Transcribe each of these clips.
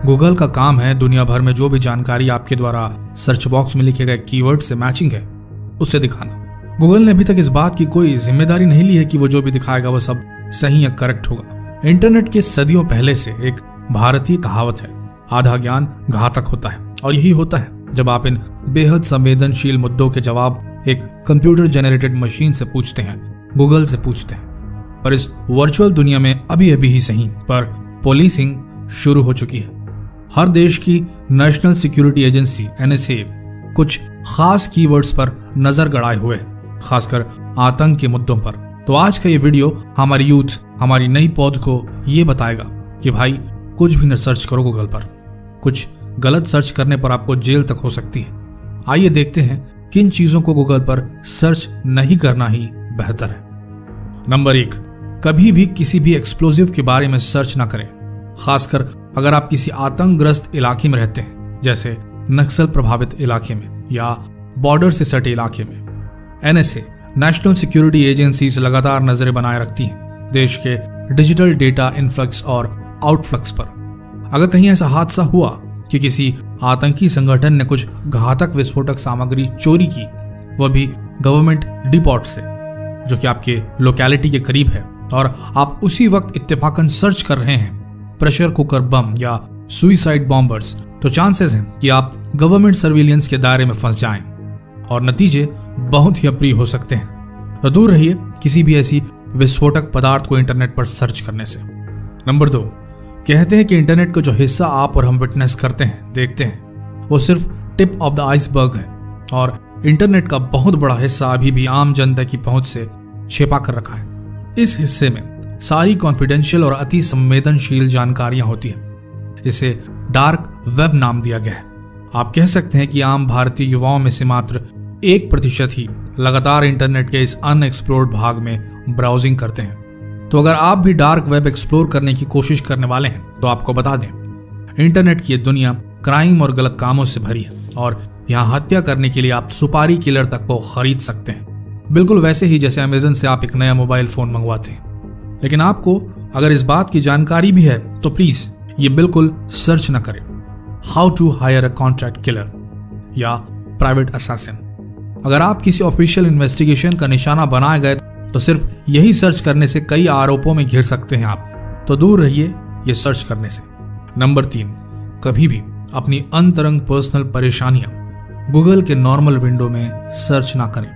Google का काम है दुनिया भर में जो भी जानकारी आपके द्वारा सर्च बॉक्स में लिखे गए कीवर्ड से मैचिंग है उसे दिखाना। गूगल ने अभी तक इस बात की कोई जिम्मेदारी नहीं ली है कि वो जो भी दिखाएगा वो सब सही या करेक्ट होगा। इंटरनेट के सदियों पहले से एक भारतीय कहावत है, आधा ज्ञान घातक होता है। और यही होता है जब आप इन बेहद संवेदनशील मुद्दों के जवाब एक कंप्यूटर जनरेटेड मशीन से पूछते हैं, गूगल से पूछते हैं। पर इस वर्चुअल दुनिया में अभी अभी ही सही पर पुलिसिंग शुरू हो चुकी है। हर देश की नेशनल सिक्योरिटी एजेंसी NSA कुछ खास कीवर्ड्स पर नजर गड़ाए हुए, खासकर आतंक के मुद्दों पर। तो आज का ये वीडियो हमारी यूथ, हमारी नई पौध को ये बताएगा कि भाई कुछ भी न सर्च करो गूगल पर। कुछ गलत सर्च करने पर आपको जेल तक हो सकती है। आइए देखते हैं किन चीजों को गूगल पर सर्च नहीं करना ही बेहतर है। नंबर 1, कभी भी किसी भी एक्सप्लोजिव के बारे में सर्च ना करें, खासकर अगर आप किसी आतंकग्रस्त इलाके में रहते हैं, जैसे नक्सल प्रभावित इलाके में या बॉर्डर से सटे इलाके में। NSA नेशनल सिक्योरिटी एजेंसीज लगातार नजरें बनाए रखती हैं देश के डिजिटल डेटा इनफ्लक्स और आउटफ्लक्स पर। अगर कहीं ऐसा हादसा हुआ कि किसी आतंकी संगठन ने कुछ घातक विस्फोटक सामग्री चोरी की, वह भी गवर्नमेंट डिपोट से, जो कि आपके लोकेलिटी के करीब है, और आप उसी वक्त इत्तेफाकन सर्च कर रहे हैं प्रेशर कुकर बम या सुइसाइड बॉम्बर्स, तो चांसेस हैं कि आप गवर्नमेंट सर्विलियंस के दायरे में फंस जाएं और नतीजे बहुत ही अप्रिय हो सकते हैं। तो दूर रहिए किसी भी ऐसी विस्फोटक पदार्थ को इंटरनेट पर सर्च करने से। नंबर 2, कहते हैं कि इंटरनेट का जो हिस्सा आप और हम विटनेस करते हैं, देखते हैं, वो सिर्फ टिप ऑफ द आइसबर्ग है और इंटरनेट का बहुत बड़ा हिस्सा अभी भी आम जनता की पहुंच से छिपा कर रखा है। इस हिस्से में सारी कॉन्फिडेंशियल और अति संवेदनशील जानकारियां होती है। इसे डार्क वेब नाम दिया गया है। आप कह सकते हैं कि आम भारतीय युवाओं में से मात्र 1% ही लगातार इंटरनेट के इस अनएक्सप्लोर्ड भाग में ब्राउजिंग करते हैं। तो अगर आप भी डार्क वेब एक्सप्लोर करने की कोशिश करने वाले हैं तो आपको बता दें, इंटरनेट की दुनिया क्राइम और गलत कामों से भरी है और यहाँ हत्या करने के लिए आप सुपारी किलर तक को खरीद सकते हैं, बिल्कुल वैसे ही जैसे अमेजन से आप एक नया मोबाइल फोन मंगवाते हैं। लेकिन आपको अगर इस बात की जानकारी भी है तो प्लीज ये बिल्कुल सर्च न करें, how to hire a contract killer या प्राइवेट असैसिन। अगर आप किसी ऑफिशियल इन्वेस्टिगेशन का निशाना बनाए गए तो सिर्फ यही सर्च करने से कई आरोपों में घिर सकते हैं आप, तो दूर रहिए ये सर्च करने से। नंबर 3, कभी भी अपनी अंतरंग पर्सनल परेशानियां गूगल के नॉर्मल विंडो में सर्च ना करें।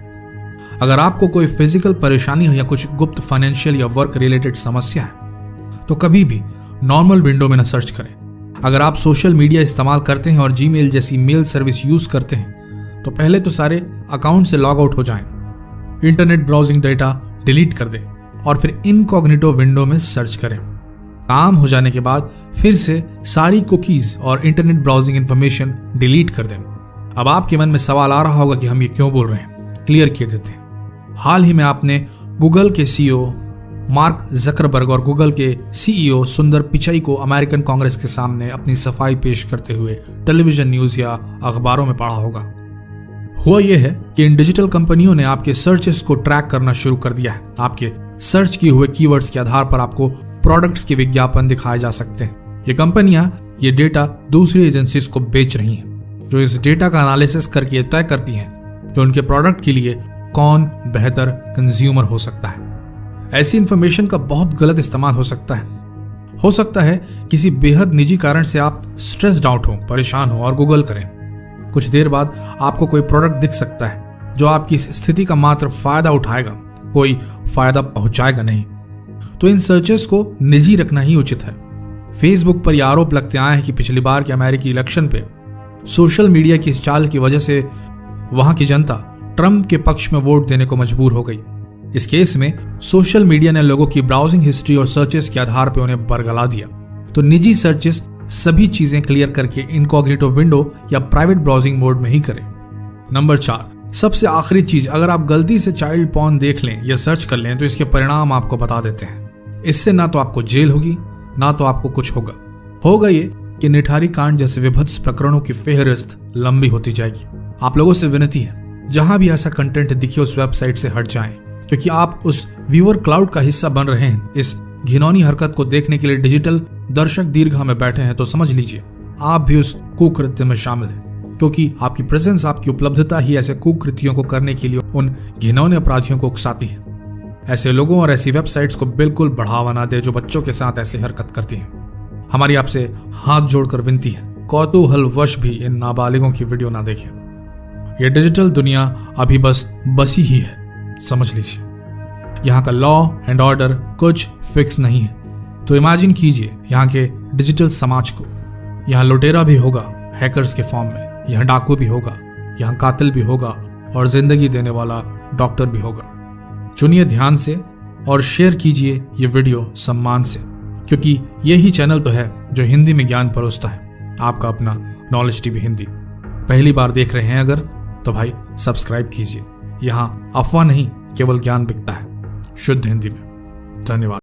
अगर आपको कोई फिजिकल परेशानी है या कुछ गुप्त फाइनेंशियल या वर्क रिलेटेड समस्या है तो कभी भी नॉर्मल विंडो में न सर्च करें। अगर आप सोशल मीडिया इस्तेमाल करते हैं और जीमेल जैसी मेल सर्विस यूज करते हैं तो पहले तो सारे अकाउंट से लॉग आउट हो जाएं, इंटरनेट ब्राउजिंग डेटा डिलीट कर दें और फिर इनकॉग्निटो विंडो में सर्च करें। काम हो जाने के बाद फिर से सारी कुकीज और इंटरनेट ब्राउजिंग इंफॉर्मेशन डिलीट कर दें। अब आपके मन में सवाल आ रहा होगा कि हम ये क्यों बोल रहे हैं, क्लियर किए देते हैं। हाल ही में आपने गूगल के CEO मार्क जकरबर्ग और गूगल के CEO सुंदर पिचाई को अमेरिकन कांग्रेस के सामने अपनी सफाई पेश करते हुए टेलीविजन न्यूज या अखबारों में पढ़ा होगा। हुआ यह है कि इन डिजिटल कंपनियों ने आपके सर्चेस को ट्रैक करना शुरू कर दिया है। आपके सर्च किए हुए कीवर्ड्स के आधार पर आपको प्रोडक्ट्स के विज्ञापन दिखाए जा सकते हैं। ये कंपनियां ये डेटा दूसरी एजेंसीज को बेच रही हैं, जो इस डेटा का एनालिसिस करके तय करती हैं कि उनके प्रोडक्ट के लिए कौन बेहतर कंज्यूमर हो सकता है। ऐसी इंफॉर्मेशन का बहुत गलत इस्तेमाल हो सकता है किसी बेहद निजी कारण से आप स्ट्रेस्ड आउट हो, परेशान हो और गूगल करें। कुछ देर बाद आपको कोई प्रोडक्ट दिख सकता है जो आपकी इस स्थिति का मात्र फायदा उठाएगा, कोई फायदा पहुंचाएगा नहीं। तो इन सर्चेस को निजी रखना ही उचित है। फेसबुक पर यह आरोप लगते आए हैं कि पिछली बार के अमेरिकी इलेक्शन पे सोशल मीडिया की इस चाल की वजह से वहां की जनता ट्रंप के पक्ष में वोट देने को मजबूर हो गई। इस केस में सोशल मीडिया ने लोगों की ब्राउजिंग हिस्ट्री और सर्चेस के आधार पर उन्हें बरगला दिया। तो निजी सर्चेस सभी चीजें क्लियर करके इनकॉग्निटो विंडो या प्राइवेट ब्राउजिंग मोड में ही करें। नंबर 4, सबसे आखिरी चीज, अगर आप गलती से चाइल्ड पॉर्न देख लें या सर्च कर लें तो इसके परिणाम आपको बता देते हैं। इससे ना तो आपको जेल होगी ना तो आपको कुछ होगा ये कि निठारी कांड जैसे विभत्स प्रकरणों की फेहरिस्त लंबी होती जाएगी। आप लोगों से विनती है, जहां भी ऐसा कंटेंट दिखे उस वेबसाइट से हट जाएं, क्योंकि आप उस व्यूअर क्लाउड का हिस्सा बन रहे हैं। इस घिनौनी हरकत को देखने के लिए डिजिटल दर्शक दीर्घा में बैठे हैं तो समझ लीजिए आप भी उस कुकृत्य में शामिल हैं, क्योंकि आपकी प्रेजेंस, आपकी उपलब्धता ही ऐसे कुकृतियों को करने के लिए उन घिनौने अपराधियों को उकसाती है। ऐसे लोगों और ऐसी वेबसाइट्स को बिल्कुल बढ़ावा ना दे जो बच्चों के साथ ऐसी हरकत करती हैं। हमारी आपसे हाथ जोड़कर विनती है, कौतूहलवश भी इन नाबालिगों की वीडियो ना देखें। ये डिजिटल दुनिया अभी बसी ही है, समझ लीजिए। यहाँ का लॉ एंड ऑर्डर कुछ फिक्स नहीं है। तो इमेजिन कीजिए यहाँ के डिजिटल समाज को। यहाँ लुटेरा भी होगा हैकर्स के फॉर्म में, यहाँ डाकू भी होगा, यहाँ कातिल भी होगा और जिंदगी देने वाला डॉक्टर भी होगा। चुनिए ध्यान से और शेयर कीजिए ये वीडियो सम्मान से, क्योंकि यही चैनल तो है जो हिंदी में ज्ञान परोसता है। आपका अपना नॉलेज टीवी हिंदी। पहली बार देख रहे हैं अगर, तो भाई सब्सक्राइब कीजिए। यहाँ अफवाह नहीं, केवल ज्ञान बिकता है शुद्ध हिंदी में। धन्यवाद।